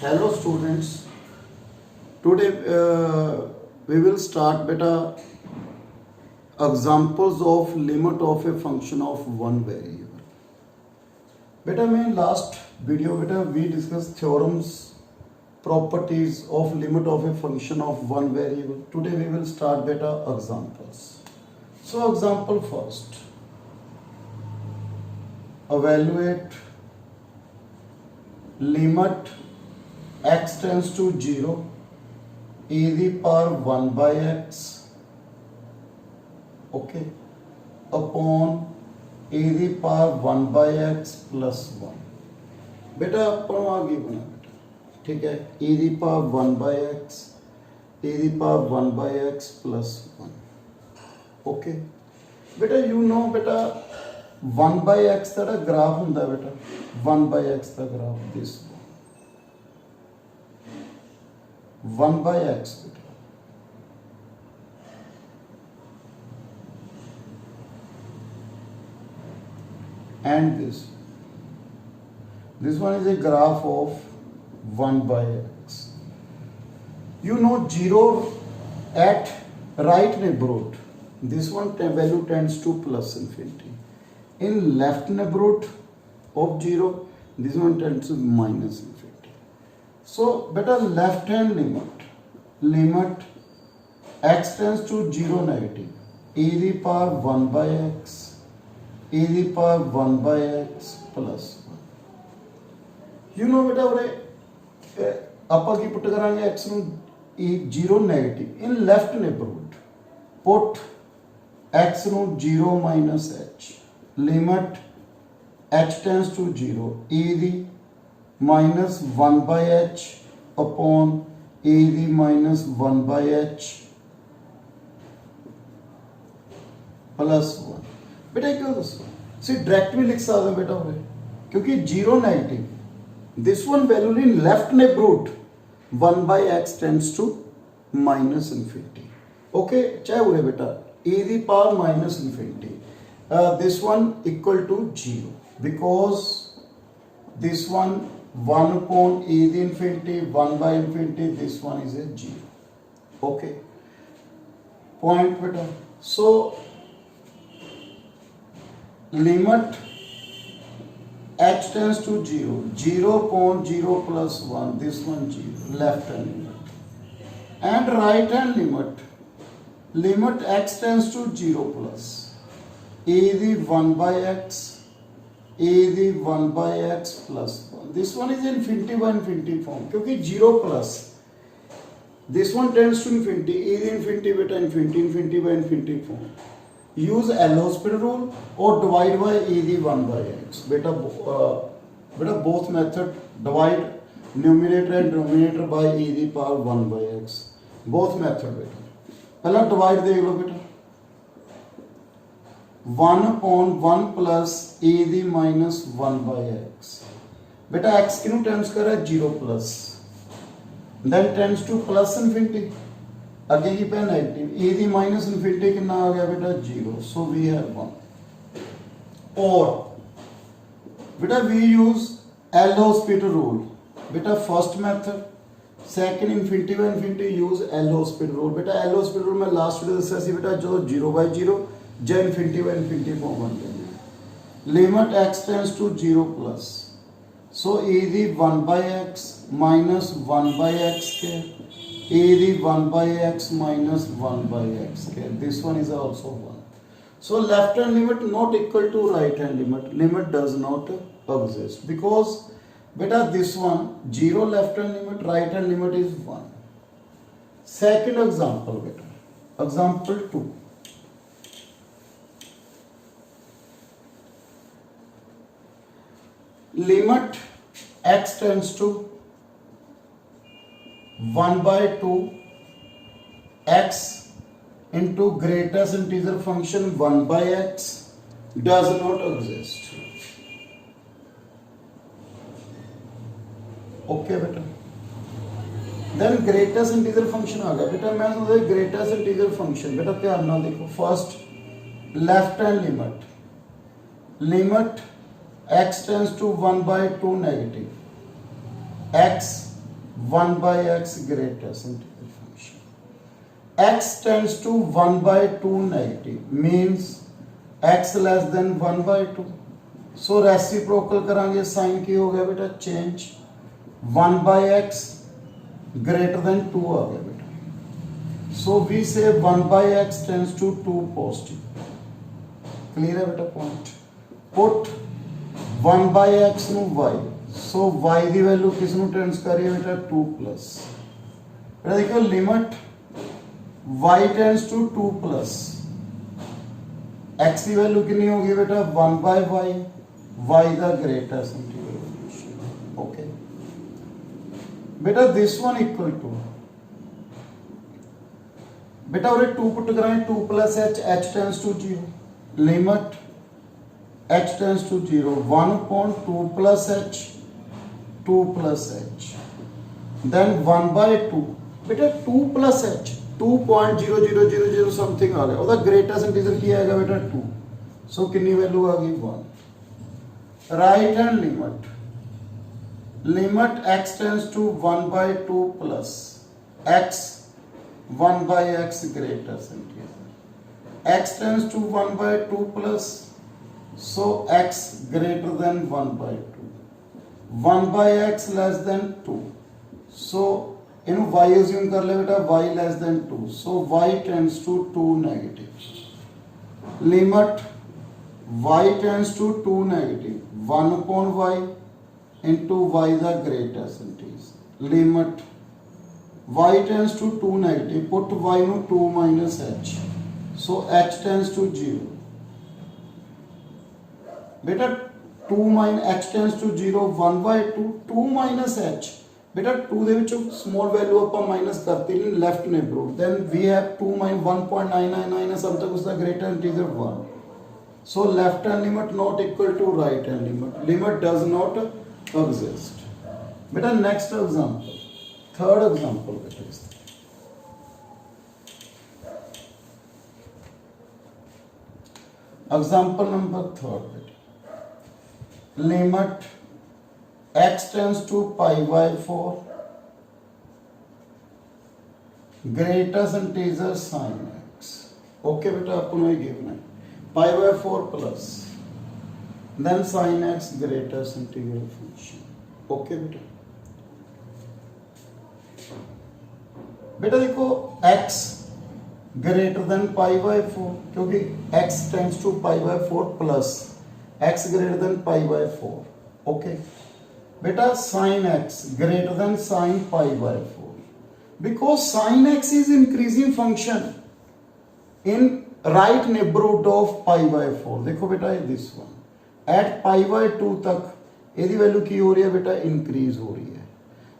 Hello students. Today we will start beta examples of limit of a function of one variable. Beta में last video beta we discussed theorems, properties of limit of a function of one variable. Today we will start beta examples. So example first. Evaluate limit x tends to 0 e the power 1 by x okay upon e the power 1 by x plus 1 बेटा अपन आगे बना बेटा ठीक है e the power 1 by x e the power 1 by x plus 1 okay बेटा you know बेटा 1 by x the graph ਹੁੰਦਾ बेटा 1 by x the graph this 1 by x and this one is a graph of 1 by x. You know 0 at right neighborhood, this one value tends to plus infinity. In left neighborhood of 0, this one tends to minus infinity. So better left hand limit x tends to 0 negative e the power 1 by x e the power 1 by x plus 1. You know बेटा उरे ਆਪਾਂ ਕੀ ਪੁੱਟ ਕਰਾਂਗੇ x ਨੂੰ e 0 negative in left neighborhood put x ਨੂੰ 0 minus h limit h tends to 0 e the minus 1 by h upon e the minus 1 by h plus 1 बेटा क्यों दोस्तों सी direct भी लिख सकते हैं बेटा उरे क्योंकि 0 negative this one value in left neighbourhood 1 by x tends to minus infinity okay चाहे उरे बेटा e the power minus infinity this one equal to 0 because this one 1 upon e the infinity 1 by infinity this one is a 0 okay point beta so limit h tends to 0 0 upon 0 plus 1 this one 0 left hand limit and right hand limit x tends to 0 plus e the 1 by x e the 1 by x plus 1 this one is infinity by infinity form क्योंकि 0 plus this one tends to infinity e the infinity beta infinity by infinity form use L'Hospital rule or divide by e the 1 by x beta both method divide numerator and denominator by e the power 1 by x both method beta पहला divide देख लो बेटा 1 upon 1 plus e the minus 1 by x बेटा x किनु tends कर रहा है 0 plus then tends to plus infinity आगे की पे negative e the minus infinity कितना आ गया बेटा 0 so we have 1 और बेटा we use L'Hospital rule बेटा first method second infinity by infinity use L'Hospital rule बेटा L'Hospital rule में last वीडियो दस्या सी बेटा जो 0 by 0 जो infinity by infinity form बन जाएगी limit x tends to 0 plus so e the 1 by x minus 1 by x square e the 1 by x minus 1 by x square this one is also 1 so left hand limit not equal to right hand limit does not exist because beta this one 0 left hand limit right hand limit is 1 second example beta example 2 limit x tends to 1 by 2 x into greatest integer function 1 by x does not exist okay बेटा then greatest integer function आ गया बेटा मैं सोचा greatest integer function बेटा ध्यान ना देखो first left hand limit x tends to 1 by 2 negative x 1 by x greatest integral function. X tends to 1 by 2 negative means x less than 1 by 2. So reciprocal करांगे sign की हो गया बेटा change 1 by x greater than 2 आ गया बेटा. So we say 1 by x tends to 2 positive. Clear है बेटा point. Put 1 by x ਨੂੰ y. So y ਦੀ ਵੈਲਿਊ ਕਿਸ ਨੂੰ ਟੈਂਸ ਕਰ ਰਹੀ ਹੈ ਬੇਟਾ 2 ਪਲਸ. ਬੇਟਾ ਦੇਖੋ limit y tends to 2 plus x the value ਕਿੰਨੀ ਹੋ ਗਈ ਬੇਟਾ 1 by y. y the greatest integral function. Okay ਬੇਟਾ this one equal to बेटा उरे 2 पुट कराएं 2 plus h tends to 0 limit h tends to 0 1 upon 2 plus h 2 plus h then 1 by 2 बेटा 2 plus h 2.0000 something आ गया ਉਹਦਾ greatest integer ਕੀ आएगा बेटा 2 सो कितनी वैल्यू आ गई 1 right hand limit x tends to 1 by 2 plus x 1 by x greatest integral x tends to 1 by 2 plus so x greater than 1 by 2 1 by x less than 2 so in y assume कर ले बेटा y less than 2 so y tends to 2 negative limit y tends to 2 negative 1 upon y into y the greatest integral limit y tends to 2 negative put y no 2 minus h so h tends to 0 beta 2 minus h tends to 0 1 by 2 2 minus h beta 2 ਦੇ ਵਿੱਚੋਂ small value ਆਪਾਂ minus ਕਰਤੀ ਨਹੀਂ left neighborhood then we have 2 minus 1.999 ਹੈ ਸਭ ਤੱਕ ਉਸਦਾ greater integer 1 so left hand limit not equal to right hand limit does not exist beta next example third example beta is example number third beta limit x tends to pi by 4 greatest integer sin x okay beta अपन ये given है pi by 4 plus then sin x greatest integral function okay beta बेटा देखो x greater than pi by 4 क्योंकि x tends to pi by 4 plus x greater than pi by 4 okay बेटा sin x greater than sin pi by 4 because sin x is increasing function in right neighborhood of pi by 4 देखो बेटा ये this one at pi by 2 तक ਇਹਦੀ value की हो रही है बेटा इंक्रीज हो रही है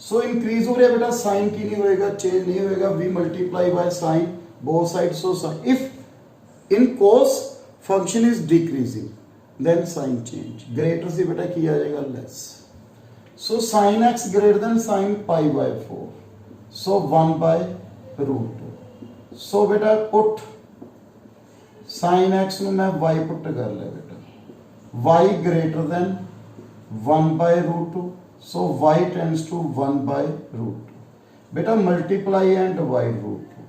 सो इंक्रीज हो रहा है बेटा साइन की नहीं होएगा चेंज नहीं होएगा we multiply by sign both side so if in cos function is decreasing then sign change greater से बेटा किया जाएगा less so sine x greater than sine pi by 4 so 1 by root 2 so बेटा put sign x ਨੂੰ मैं y put कर लिया बेटा y greater than 1 by root 2 so y tends to 1 by root 2 beta multiply and divide root 2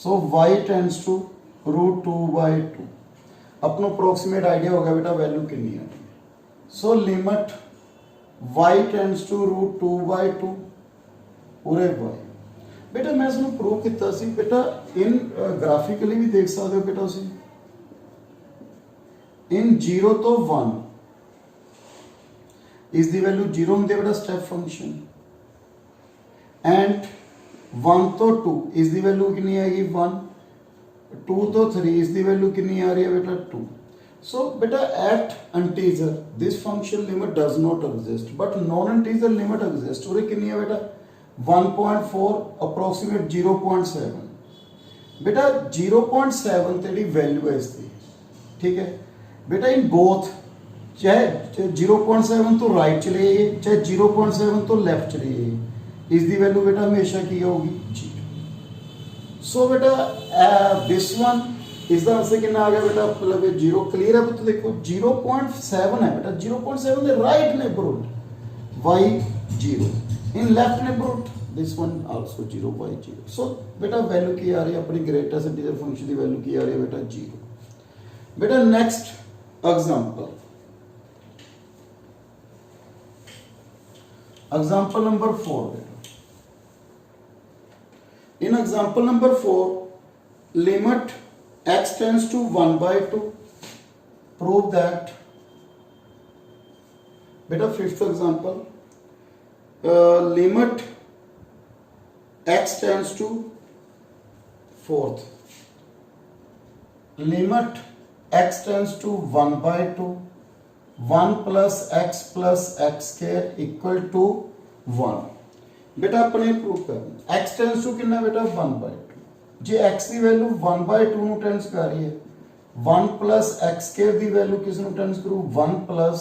so y tends to root 2 by 2 अपनो approximate idea होगा बेटा value कितनी है so limit y tends to root 2 by 2 पूरे y बेटा मैं इसमें prove किया सी बेटा इन ग्राफिकली भी देख सकते हो बेटा उसी इन 0 तो 1 is the value 0 ਹੁੰਦੇ ਬੇਟਾ step function and 1 ਤੋਂ 2 is the value ਕਿੰਨੀ ਆਏਗੀ 1 2 ਤੋਂ 3 is the value ਕਿੰਨੀ ਆ ਰਹੀ ਹੈ ਬੇਟਾ 2 so beta at integer this function limit does not exist but non integer limit exists और कितनी है बेटा 1.4 approximate 0.7 बेटा 0.7 तेरी वैल्यू है इसकी ठीक है बेटा इन बोथ चाहे 0.7 तो राइट चले जाइए चाहे 0.7 तो लेफ्ट चले जाइए इसकी वैल्यू बेटा हमेशा की होगी जीरो सो बेटा दिस वन इसका आंसर कितना आ गया बेटा मतलब 0 क्लियर है तो देखो 0.7 है बेटा 0.7 दे right neighbourhood y 0 in left neighbourhood this one also 0 by 0. So बेटा वैल्यू की आ रही है अपनी ग्रेटेस्ट इंटीजर फंक्शन की वैल्यू की आ रही है बेटा 0. बेटा नेक्स्ट एग्जांपल, एग्जांपल नंबर 4 बेटा. इन example number 4 limit x tends to 1 by 2 prove that. बेटा fifth example, limit x tends to fourth, limit x tends to 1 by 2 1 plus x square equal to 1. बेटा अपने प्रूव करना x tends to कितना बेटा 1 by 2. J x की value 1 by 2 ਨੂੰ tens ਕਰ ਰਹੀ ਹੈ 1 plus x square ਦੀ ਵੈल्यू ਕਿਸ ਨੂੰ ਟੈਂਸ ਕਰੂ 1 plus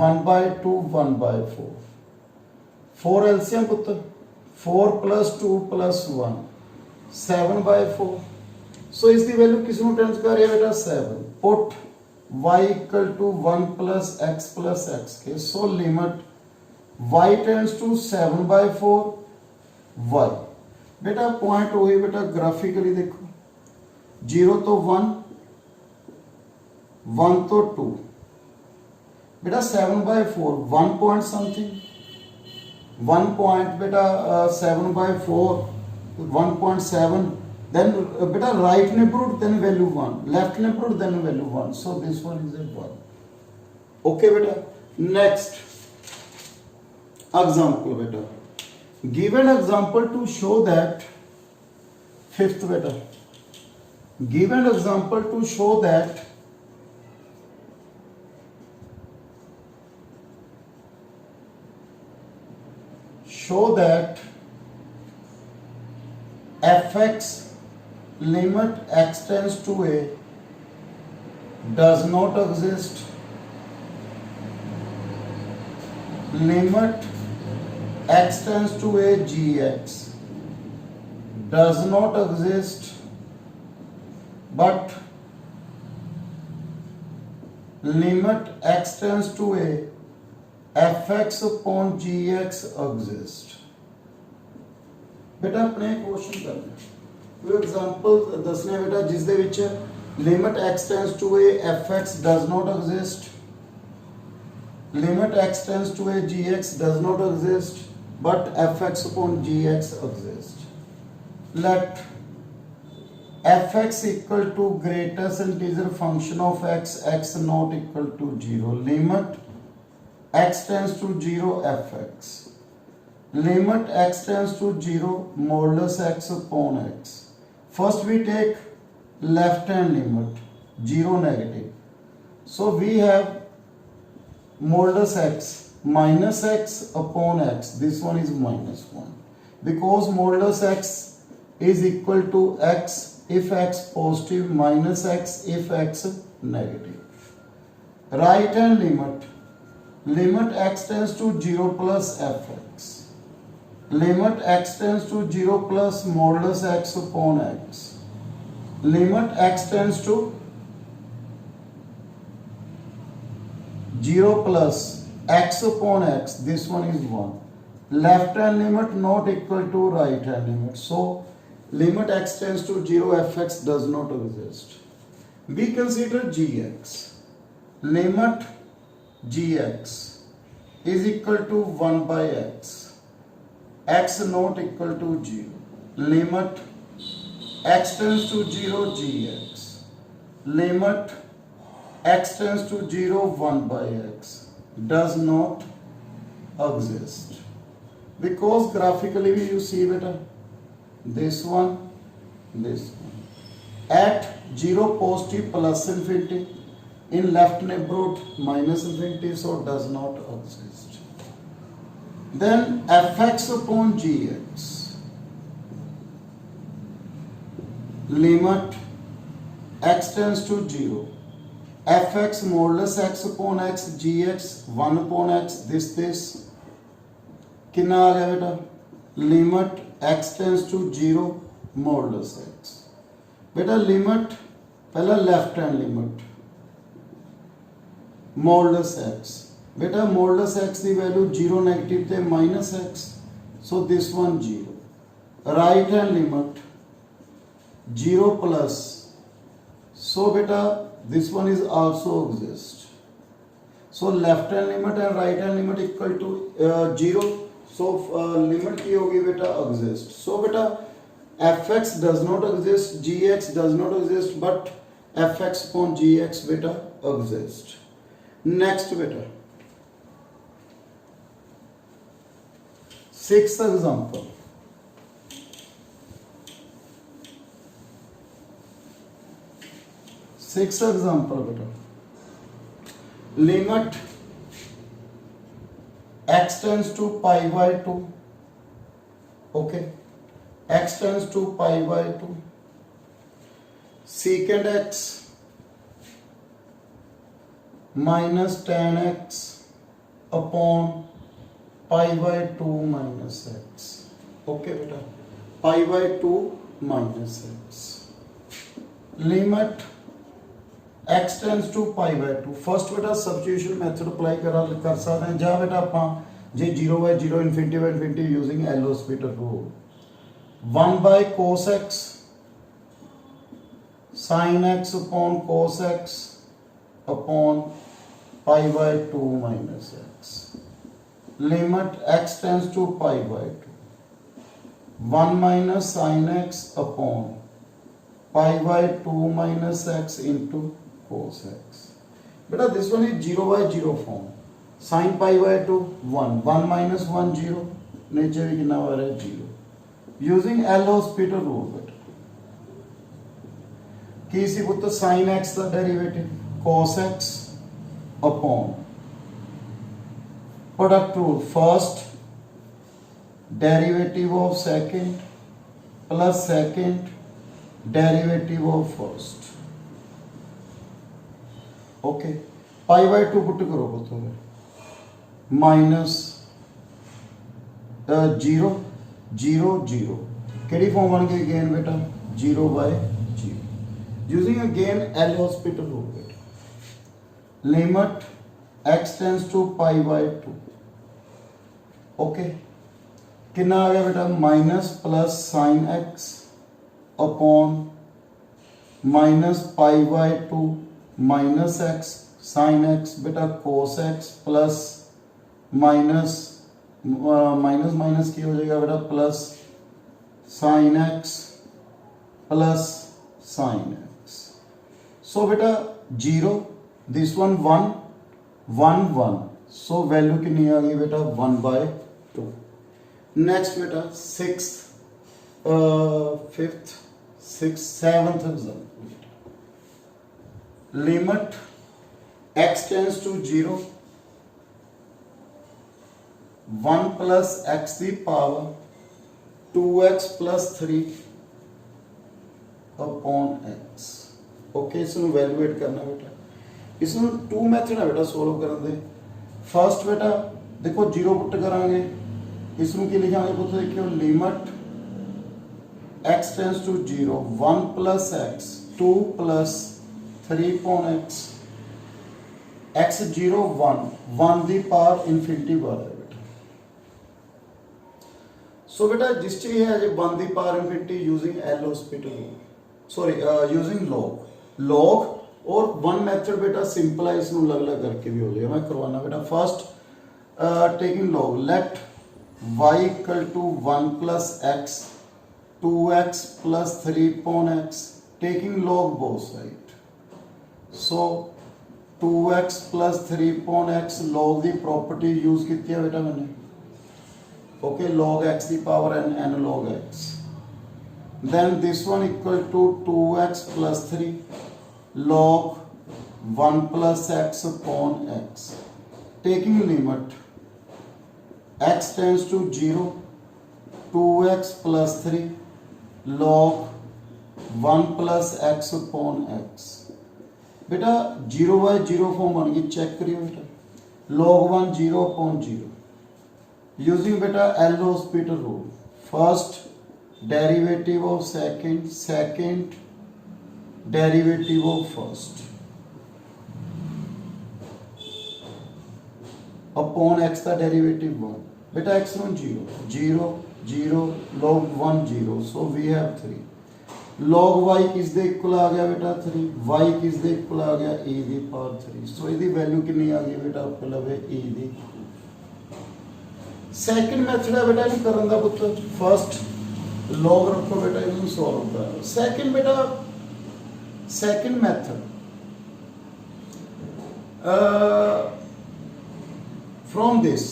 1 by 2 1 by 4 4 एलसीएम पुत्र 4 plus 2 plus 1 7 by 4. सो इसकी वैल्यू किस ਨੂੰ ਟੈਂਸ ਕਰ ਰਹੀ ਹੈ बेटा 7. Put y equal to 1 plus x के. So limit y tends to 7 by 4 y. बेटा पॉइंट वही बेटा ग्राफिकली देखो 0 तो 1 1 तो 2 बेटा 7 by 4 1 point something 1 point बेटा 7 by 4 1.7 then बेटा right neighborhood then value 1 left neighborhood then value 1. So this one is a 1. Okay बेटा. Next example बेटा, given example to show that fifth बेटा, given example to show that fx limit x tends to a does not exist. Limit x tends to a gx does not exist, but limit x tends to a fx upon gx exist. बेटा अपने question करना कोई example दसने बेटा जिस दे विच limit x tends to a fx does not exist, limit x tends to a gx does not exist, but fx upon gx exist. Let fx equal to greatest integer function of x not equal to 0. Limit x tends to 0 fx. Limit x tends to 0 modulus x upon x. First we take left hand limit 0 negative. So we have modulus x minus x upon x. This one is minus 1 because modulus x is equal to x if x positive minus x if x negative. Right hand limit x tends to 0 plus fx. Limit x tends to 0 plus modulus x upon x. Limit x tends to 0 plus x upon x. This one is 1. Left hand limit not equal to right hand limit. So limit x tends to 0 fx does not exist. We consider gx. Limit gx is equal to 1 by x. X not equal to 0. Limit x tends to 0 gx. Limit x tends to 0 1 by x does not exist. Because graphically you see better this one. At 0 positive plus infinity, in left neighborhood minus infinity, so does not exist. Then fx upon gx. Limit x tends to 0. fx modulus x upon x gx 1 upon x this कितना आ गया बेटा limit x tends to 0 modulus x. बेटा limit पहला left hand limit modulus x बेटा modulus x की value 0 negative थे minus x, so this one 0, right hand limit 0 plus, so बेटा this one is also exist, so left hand limit and right hand limit equal to 0, सो limit की होगी बेटा exist, सो बेटा fx does not exist, gx does not exist, but fx upon gx बेटा exist. Next बेटा sixth example, बेटा limit x tends to pi by 2, okay, x tends to pi by 2, secant x minus tan x upon pi by 2 minus x, okay बेटा pi by 2 minus x, limit x tends to pi by 2, first बेटा substitution method apply कर सकते हैं, जहाँ बेटा आप जे 0 by 0 infinity by infinity using L'Hospital rule, 1 by cos x sin x upon cos x upon pi by 2 minus x, limit x tends to pi by 2, 1 minus sin x upon pi by 2 minus x into cos x, बेटा this one is 0 by 0 form, sin pi by 2 1, 1 minus 1 0, नीचे भी कितना आ रहा है 0, using L'Hospital rule बेटा की सी पुत्र sin x का derivative cos x upon product rule, first derivative of second plus second derivative of first, okay pi by 2 put करो तो माइनस 0 0 0, केड़ी फॉर्म बन गई अगेन बेटा 0 by 0, using again L'Hospital rule बेटा, limit x tends to pi by 2, okay कितना आ गया बेटा minus plus sine x upon minus pi by 2 minus x sine x बेटा cos x plus minus minus minus की हो जाएगा बेटा plus sine x plus sine x, so बेटा 0 दिस वन 1 1 1, सो वैल्यू कितनी आ गई बेटा 1 by 2, नेक्स्ट बेटा sixth fifth six seventh example, limit x tends to 0, 1 plus x the power 2x plus 3 upon x, okay इसमें valuate करना बेटा, इसमें 2 method है बेटा सोल्व करने दे, फर्स्ट बेटा देखो 0 पुट करांगे, इसमें की लिखांगे पुट देखियो limit x tends to 0, 1 plus x 2 plus 3 upon x, x 0 1 1 the power infinity बार है बेटा, सो बेटा जिस चीज है जो 1 the power infinity using L'Hospital sorry using log और वन मेथड बेटा सिंपल है, इसमें अलग अलग करके भी हो जाएगा, मैं करवाना बेटा, first taking log let y equal to 1 plus x 2x plus 3 upon x, taking log both side, so 2x plus 3 upon x log the property use की है बेटा मैंने, okay log x the power n log x, then this one equal to 2x plus 3 log 1 plus x upon x, taking limit x tends to 0, 2x plus 3 log 1 plus x upon x, बेटा 0 by 0 form बन गई, check करिए बेटा, log 1 0 upon 0, using बेटा L'Hospital rule, first derivative of second, second derivative of first, upon x का derivative 1 बेटा x no 0 0 0 log 1 0 so we have 3 log y किस दे equal आ गया बेटा 3 y किस दे इक्वल आ गया e दी पावर 3 सो ਇਹਦੀ ਵੈਲਿਊ ਕਿੰਨੀ ਆ ਗਈ ਬੇਟਾ आपको लवे e ਦੀ सेकंड मेथड है बेटा ਇਹ ਕਰਨ ਦਾ ਪੁੱਤ फर्स्ट log रखो बेटा ਇਹਨੂੰ सॉल्व करो सेकंड बेटा second method from this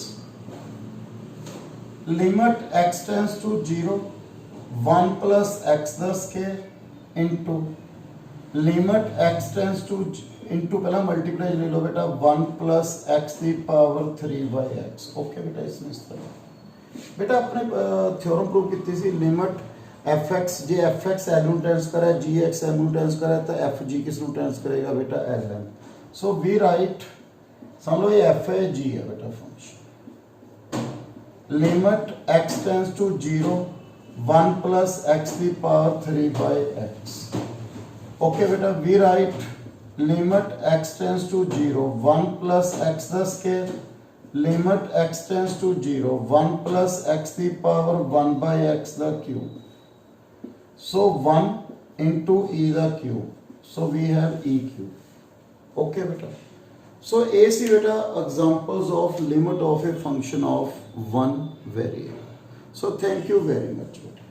limit x tends to 0 1 plus x the square into limit x tends to into पहला मल्टीप्लाई ले लो बेटा 1 plus x the power 3 by x okay बेटा इसमें इस तरह बेटा अपने थ्योरम प्रूव की थी लिमिट fx जे fx l ਨੂੰ ਟੈਂਸ ਕਰੇ gx m ਨੂੰ ਟੈਂਸ ਕਰੇ ਤਾਂ fg किस ਨੂੰ ਟੈਂਸ करेगा बेटा ln so we write समझ लो ये f है g है बेटा function limit x tends to 0 1 plus x की पावर 3 बाय x ओके बेटा we write limit x tends to 0 1 plus x the square limit x tends to 0 1 plus x की power 1 by x the cube so 1 into e the cube so we have e cube okay बेटा so a see beta examples of limit of a function of one variable so thank you very much beta